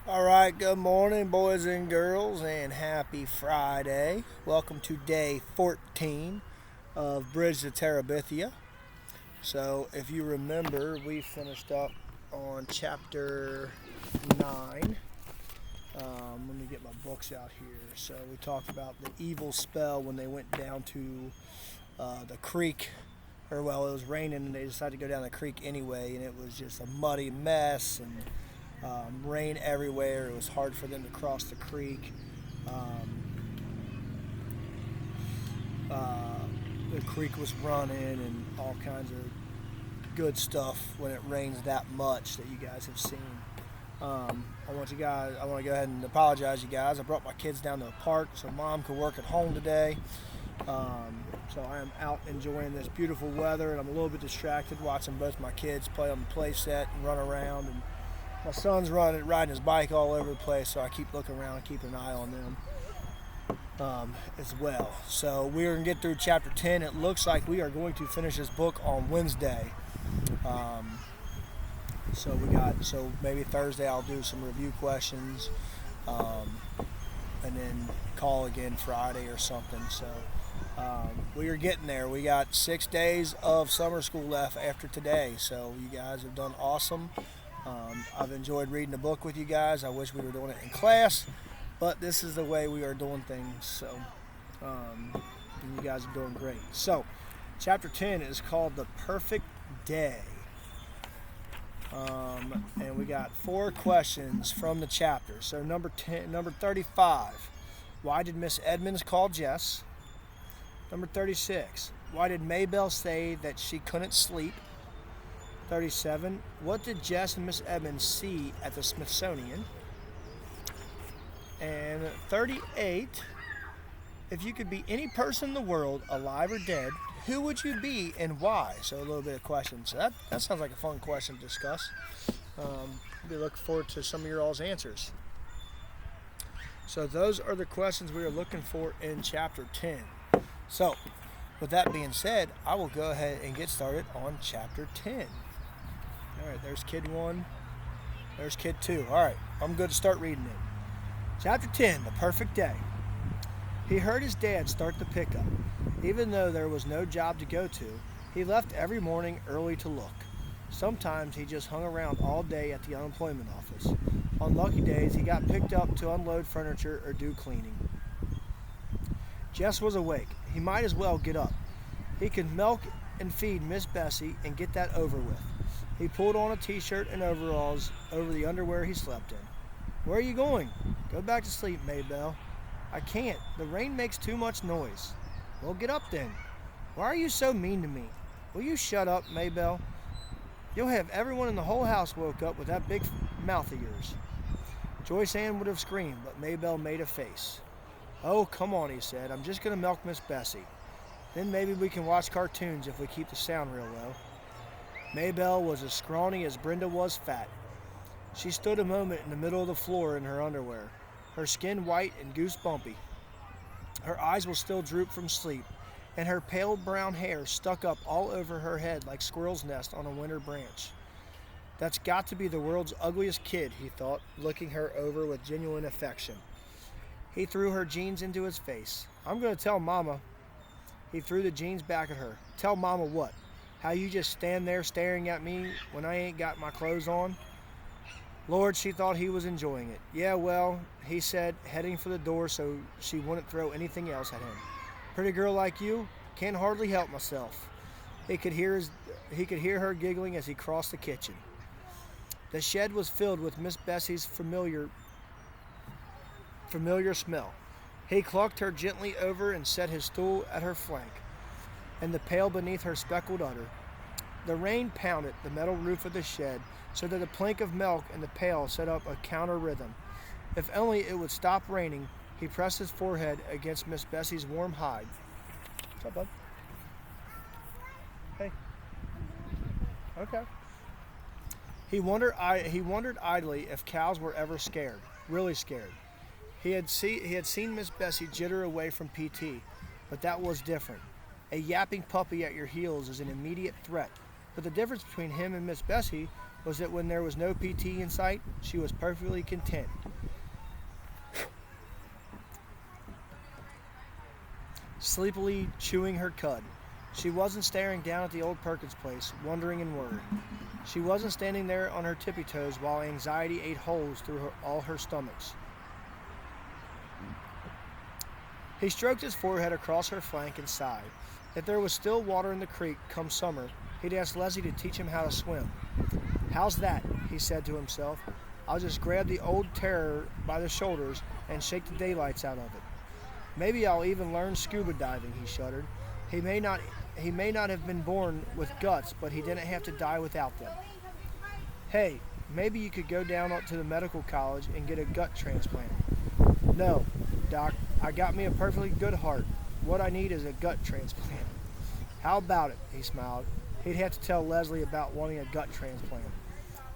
All right, good morning, boys and girls, and happy Friday. Welcome to day 14 of Bridge to Terabithia. So, if you remember, we finished up on chapter 9. Let me get my books out here. So, we talked about the evil spell when they went down to the creek, or well, it was raining and they decided to go down the creek anyway, and it was just a muddy mess and rain everywhere. It was hard for them to cross the creek. Um, uh, the creek was running and all kinds of good stuff when it rains that much that you guys have seen. I want to go ahead and apologize, you guys. I brought my kids down to the park so mom could work at home today. So I am out enjoying this beautiful weather, and I'm a little bit distracted watching both my kids play on the play set and run around. And my son's riding his bike all over the place, so I keep looking around and keeping an eye on them as well. So we're going to get through chapter 10. It looks like we are going to finish this book on Wednesday. So maybe Thursday I'll do some review questions, and then call again Friday or something. So we are getting there. We got 6 days of summer school left after today, so you guys have done awesome. I've enjoyed reading the book with you guys. I wish we were doing it in class, but this is the way we are doing things. So, and you guys are doing great. So, chapter 10 is called The Perfect Day. And we got 4 questions from the chapter. So, number 35, why did Miss Edmonds call Jess? Number 36, why did Maybelle say that she couldn't sleep? 37. What did Jess and Miss Edmonds see at the Smithsonian? And 38. If you could be any person in the world, alive or dead, who would you be and why? So a little bit of questions. So that sounds like a fun question to discuss. We look forward to some of your all's answers. So those are the questions we are looking for in chapter 10. So with that being said, I will go ahead and get started on chapter 10. All right, there's kid 1. There's kid 2. All right, I'm good to start reading it. Chapter 10, The Perfect Day. He heard his dad start the pickup. Even though there was no job to go to, he left every morning early to look. Sometimes he just hung around all day at the unemployment office. On lucky days, he got picked up to unload furniture or do cleaning. Jess was awake. He might as well get up. He could milk and feed Miss Bessie and get that over with. He pulled on a t-shirt and overalls over the underwear he slept in. Where are you going? Go back to sleep, Maybelle. I can't. The rain makes too much noise. Well, get up then. Why are you so mean to me? Will you shut up, Maybelle? You'll have everyone in the whole house woke up with that big mouth of yours. Joyce Ann would have screamed, but Maybelle made a face. Oh, come on, he said. I'm just going to milk Miss Bessie. Then maybe we can watch cartoons if we keep the sound real low. Maybelle was as scrawny as Brenda was fat. She stood a moment in the middle of the floor in her underwear, her skin white and goosebumpy. Her eyes will still droop from sleep, and her pale brown hair stuck up all over her head like squirrel's nest on a winter branch. That's got to be the world's ugliest kid, he thought, looking her over with genuine affection. He threw her jeans into his face. I'm going to tell Mama. He threw the jeans back at her. Tell Mama what? How you just stand there staring at me when I ain't got my clothes on? Lord, she thought he was enjoying it. Yeah, well, he said, heading for the door so she wouldn't throw anything else at him. Pretty girl like you? Can't hardly help myself. He could hear her giggling as he crossed the kitchen. The shed was filled with Miss Bessie's familiar smell. He clucked her gently over and set his stool at her flank, and the pail beneath her speckled udder. The rain pounded the metal roof of the shed so that the plink of milk in the pail set up a counter rhythm. If only it would stop raining, he pressed his forehead against Miss Bessie's warm hide. What's up, bud? Hey. Okay. He wondered idly if cows were ever scared, really scared. He had seen Miss Bessie jitter away from PT, but that was different. A yapping puppy at your heels is an immediate threat, but the difference between him and Miss Bessie Was it when there was no PT in sight? She was perfectly content. Sleepily chewing her cud. She wasn't staring down at the old Perkins place, wondering and worrying. She wasn't standing there on her tippy toes while anxiety ate holes through all her stomachs. He stroked his forehead across her flank and sighed. If there was still water in the creek come summer, he'd ask Leslie to teach him how to swim. "How's that?" he said to himself. "I'll just grab the old terror by the shoulders and shake the daylights out of it. Maybe I'll even learn scuba diving," he shuddered. He may not have been born with guts, but he didn't have to die without them. "Hey, maybe you could go down to the medical college and get a gut transplant." "No, Doc, I got me a perfectly good heart. What I need is a gut transplant." "How about it?" he smiled. He'd have to tell Leslie about wanting a gut transplant.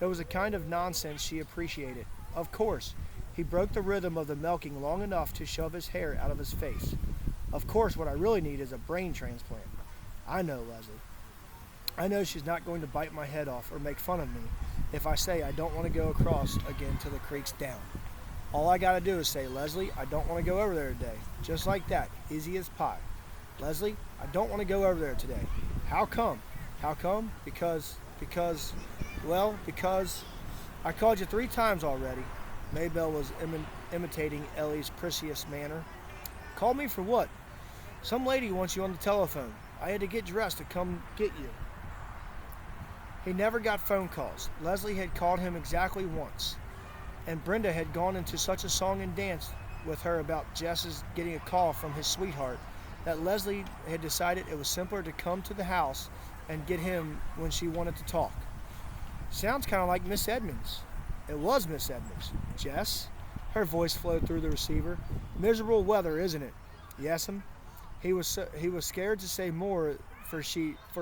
It was a kind of nonsense she appreciated. Of course, he broke the rhythm of the milking long enough to shove his hair out of his face. "Of course, what I really need is a brain transplant." "I know, Leslie. I know she's not going to bite my head off or make fun of me if I say I don't want to go across again till the creek's down. All I gotta do is say, 'Leslie, I don't want to go over there today.' Just like that, easy as pie. 'Leslie, I don't want to go over there today.' How come? How come? Because I called you 3 times already." Maybelle was imitating Ellie's precious manner. "Called me for what?" "Some lady wants you on the telephone. I had to get dressed to come get you." He never got phone calls. Leslie had called him exactly once, and Brenda had gone into such a song and dance with her about Jess's getting a call from his sweetheart that Leslie had decided it was simpler to come to the house and get him when she wanted to talk. "Sounds kind of like Miss Edmonds." It was Miss Edmonds. "Jess?" Her voice flowed through the receiver. "Miserable weather, isn't it?" "Yes'm." He was scared to say more for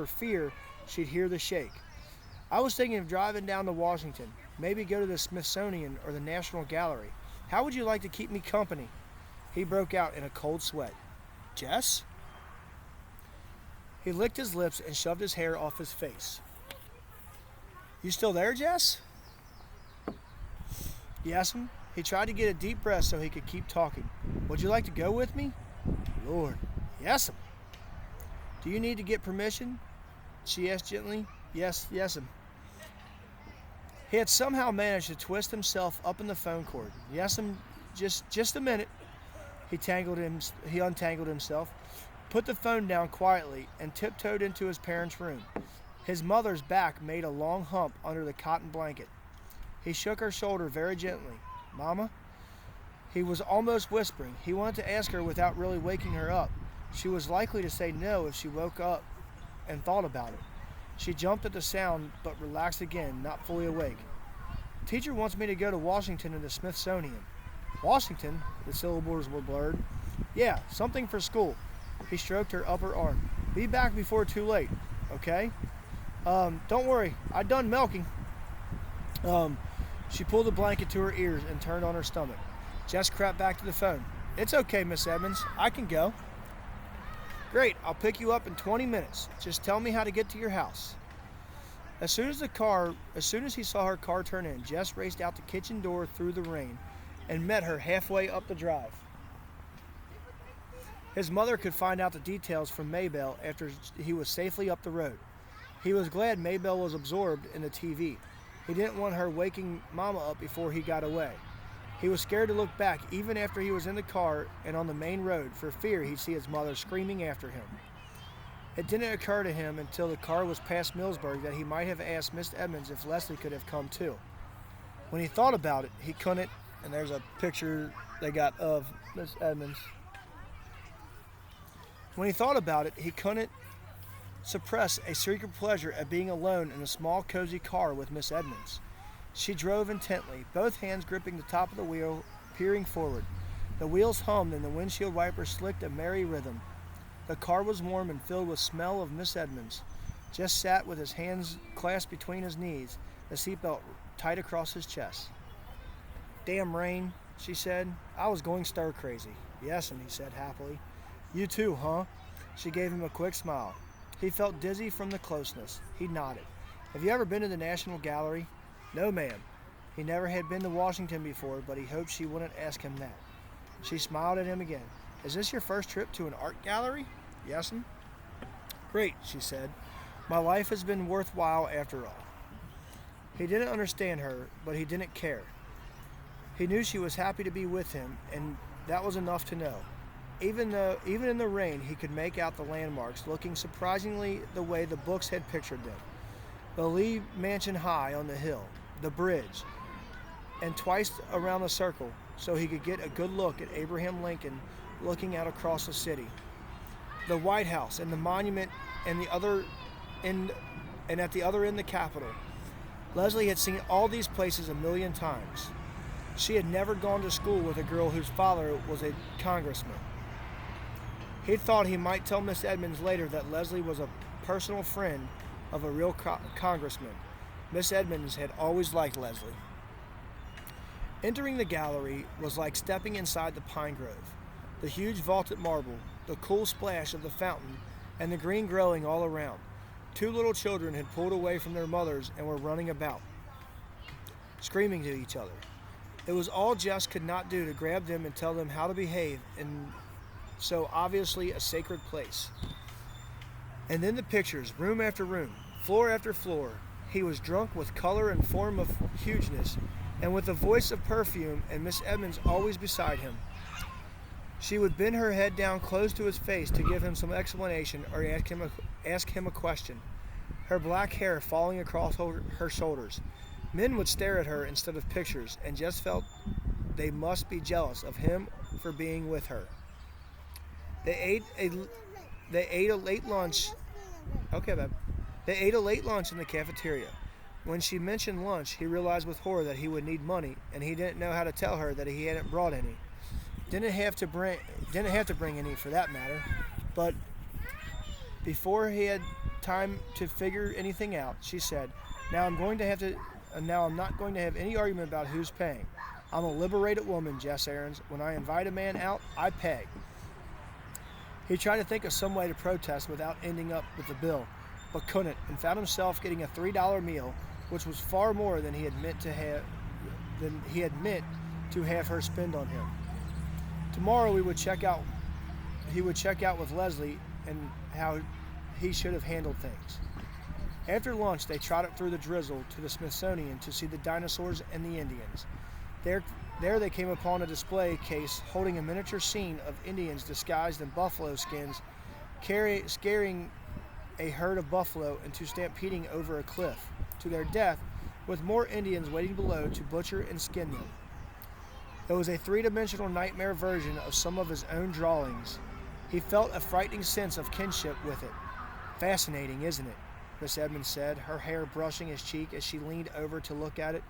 fear she'd hear the shake. "I was thinking of driving down to Washington, maybe go to the Smithsonian or the National Gallery. How would you like to keep me company?" He broke out in a cold sweat. "Jess?" He licked his lips and shoved his hair off his face. "You still there, Jess?" "Yes'm." He tried to get a deep breath so he could keep talking. "Would you like to go with me?" "Lord, yes'm." "Do you need to get permission?" she asked gently. Yes'm." He had somehow managed to twist himself up in the phone cord. "Yes'm, just a minute." He untangled himself, put the phone down quietly, and tiptoed into his parents' room. His mother's back made a long hump under the cotton blanket. He shook her shoulder very gently. "Mama?" He was almost whispering. He wanted to ask her without really waking her up. She was likely to say no if she woke up and thought about it. She jumped at the sound but relaxed again, not fully awake. "Teacher wants me to go to Washington and the Smithsonian." "Washington?" The syllables were blurred. "Yeah, something for school." He stroked her upper arm. "Be back before too late, okay?" Don't worry, I done milking." She pulled the blanket to her ears and turned on her stomach. Jess crept back to the phone. "It's okay, Miss Edmonds. I can go." "Great, I'll pick you up in 20 minutes. Just tell me how to get to your house." As soon as he saw her car turn in, Jess raced out the kitchen door through the rain and met her halfway up the drive. His mother could find out the details from Maybelle after he was safely up the road. He was glad Maybelle was absorbed in the TV. He didn't want her waking Mama up before he got away. He was scared to look back even after he was in the car and on the main road for fear he'd see his mother screaming after him. It didn't occur to him until the car was past Millsburg that he might have asked Miss Edmonds if Leslie could have come too. When he thought about it, he couldn't, and there's a picture they got of Miss Edmonds. When he thought about it, he couldn't suppress a secret pleasure at being alone in a small, cozy car with Miss Edmonds. She drove intently, both hands gripping the top of the wheel, peering forward. The wheels hummed and the windshield wipers slicked a merry rhythm. The car was warm and filled with smell of Miss Edmonds. Jess sat with his hands clasped between his knees, the seatbelt tight across his chest. "Damn rain," she said. "I was going stir crazy." "Yes'm," he said happily. "You too, huh?" She gave him a quick smile. He felt dizzy from the closeness. He nodded. Have you ever been to the National Gallery? No, ma'am. He never had been to Washington before, but he hoped she wouldn't ask him that. She smiled at him again. Is this your first trip to an art gallery? Yes'm. Great, she said. My life has been worthwhile after all. He didn't understand her, but he didn't care. He knew she was happy to be with him, and that was enough to know. Even in the rain, he could make out the landmarks, looking surprisingly the way the books had pictured them. The Lee Mansion high on the hill, the bridge, and twice around the circle, so he could get a good look at Abraham Lincoln looking out across the city. The White House and the monument and at the other end the Capitol. Leslie had seen all these places a million times. She had never gone to school with a girl whose father was a congressman. He thought he might tell Miss Edmonds later that Leslie was a personal friend of a real congressman. Miss Edmonds had always liked Leslie. Entering the gallery was like stepping inside the pine grove. The huge vaulted marble, the cool splash of the fountain, and the green growing all around. 2 little children had pulled away from their mothers and were running about, screaming to each other. It was all Jess could not do to grab them and tell them how to behave in so obviously a sacred place. And then the pictures, room after room, floor after floor. He was drunk with color and form of hugeness, and with the voice of perfume, and Miss Edmonds always beside him. She would bend her head down close to his face to give him some explanation or ask him a question, her black hair falling across her shoulders. Men would stare at her instead of pictures, and Jess felt they must be jealous of him for being with her. They ate a late lunch. Okay, babe. They ate a late lunch in the cafeteria. When she mentioned lunch, he realized with horror that he would need money, and he didn't know how to tell her that he hadn't brought any. Didn't have to bring any for that matter. But before he had time to figure anything out, she said, Now I'm not going to have any argument about who's paying. I'm a liberated woman, Jess Aarons. When I invite a man out, I pay. He tried to think of some way to protest without ending up with the bill, but couldn't, and found himself getting a $3 meal, which was far more than he had meant to have her spend on him. Tomorrow he would check out with Leslie and how he should have handled things. After lunch, they trotted through the drizzle to the Smithsonian to see the dinosaurs and the Indians. There they came upon a display case holding a miniature scene of Indians disguised in buffalo skins, scaring a herd of buffalo into stampeding over a cliff to their death, with more Indians waiting below to butcher and skin them. It was a 3-dimensional nightmare version of some of his own drawings. He felt a frightening sense of kinship with it. Fascinating, isn't it? Miss Edmonds said, her hair brushing his cheek as she leaned over to look at it.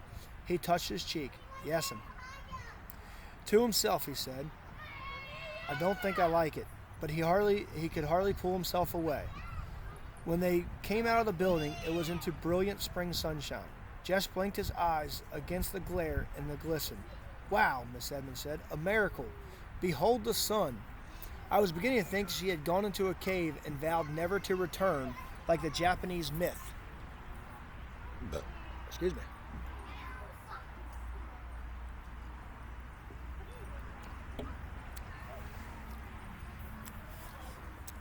He touched his cheek. Yes'm. To himself, he said, I don't think I like it, but he could hardly pull himself away. When they came out of the building, it was into brilliant spring sunshine. Jess blinked his eyes against the glare and the glisten. Wow, Miss Edmonds said, a miracle. Behold the sun. I was beginning to think she had gone into a cave and vowed never to return, like the Japanese myth. Excuse me.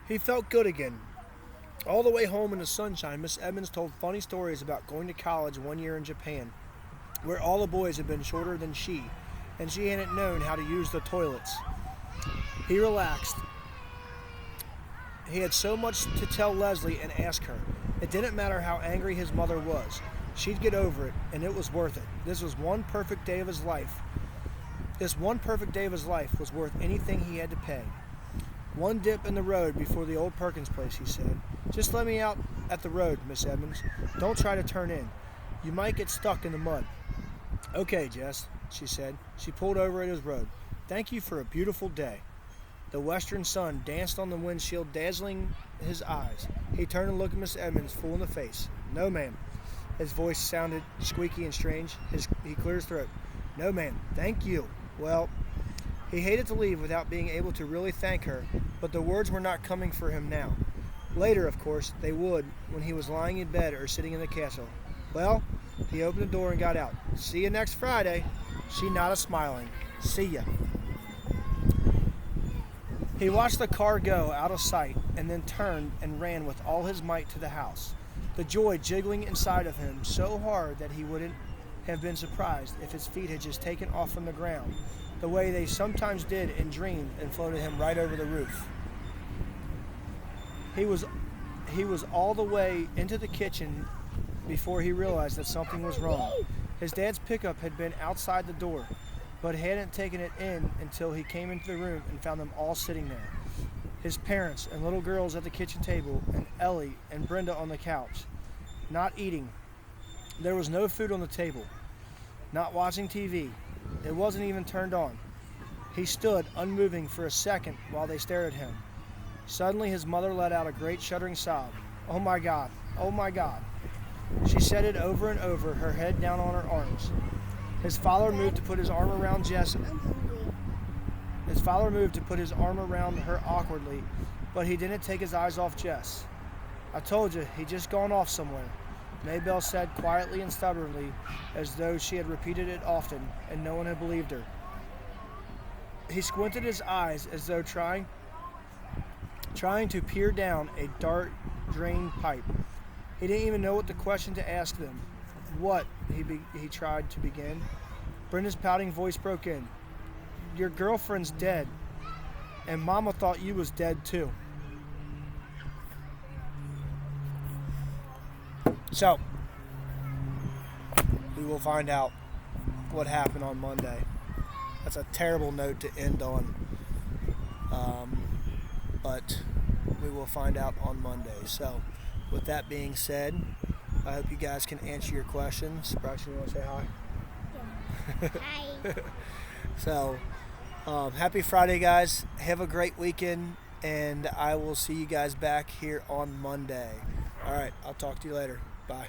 He felt good again. All the way home in the sunshine, Miss Edmonds told funny stories about going to college one year in Japan, where all the boys had been shorter than she, and she hadn't known how to use the toilets. He relaxed. He had so much to tell Leslie and ask her. It didn't matter how angry his mother was. She'd get over it, and it was worth it. This one perfect day of his life was worth anything he had to pay. One dip in the road before the old Perkins place, he said. Just let me out at the road, Miss Edmonds. Don't try to turn in. You might get stuck in the mud. Okay, Jess, she said. She pulled over at his road. Thank you for a beautiful day. The western sun danced on the windshield, dazzling his eyes. He turned and looked at Miss Edmonds full in the face. No, ma'am. His voice sounded squeaky and strange. He cleared his throat. No, ma'am. Thank you. Well, he hated to leave without being able to really thank her, but the words were not coming for him now. Later, of course, they would when he was lying in bed or sitting in the castle. Well, he opened the door and got out. See you next Friday. She nodded, smiling. See ya. He watched the car go out of sight and then turned and ran with all his might to the house, the joy jiggling inside of him so hard that he wouldn't have been surprised if his feet had just taken off from the ground, the way they sometimes did in dreams, and floated him right over the roof. He was all the way into the kitchen before he realized that something was wrong. His dad's pickup had been outside the door, but hadn't taken it in until he came into the room and found them all sitting there. His parents and little girls at the kitchen table, and Ellie and Brenda on the couch, not eating. There was no food on the table, not watching TV. It wasn't even turned on. He stood unmoving for a second while they stared at him. Suddenly his mother let out a great shuddering sob. "Oh my God, oh my God." She said it over and over, her head down on her arms. His father moved to put his arm around Jess. His father moved to put his arm around her awkwardly, but he didn't take his eyes off Jess. "I told you, he just gone off somewhere," Maybelle said quietly and stubbornly, as though she had repeated it often, and no one had believed her. He squinted his eyes as though trying to peer down a dark drain pipe. He didn't even know what the question to ask them. "What?" he tried to begin. Brenda's pouting voice broke in. "Your girlfriend's dead, and Mama thought you was dead too." So, we will find out what happened on Monday. That's a terrible note to end on. But we will find out on Monday. So, with that being said, I hope you guys can answer your questions. Braxton, you want to say hi? Yeah. Hi. So, happy Friday, guys. Have a great weekend, and I will see you guys back here on Monday. All right, I'll talk to you later. Bye.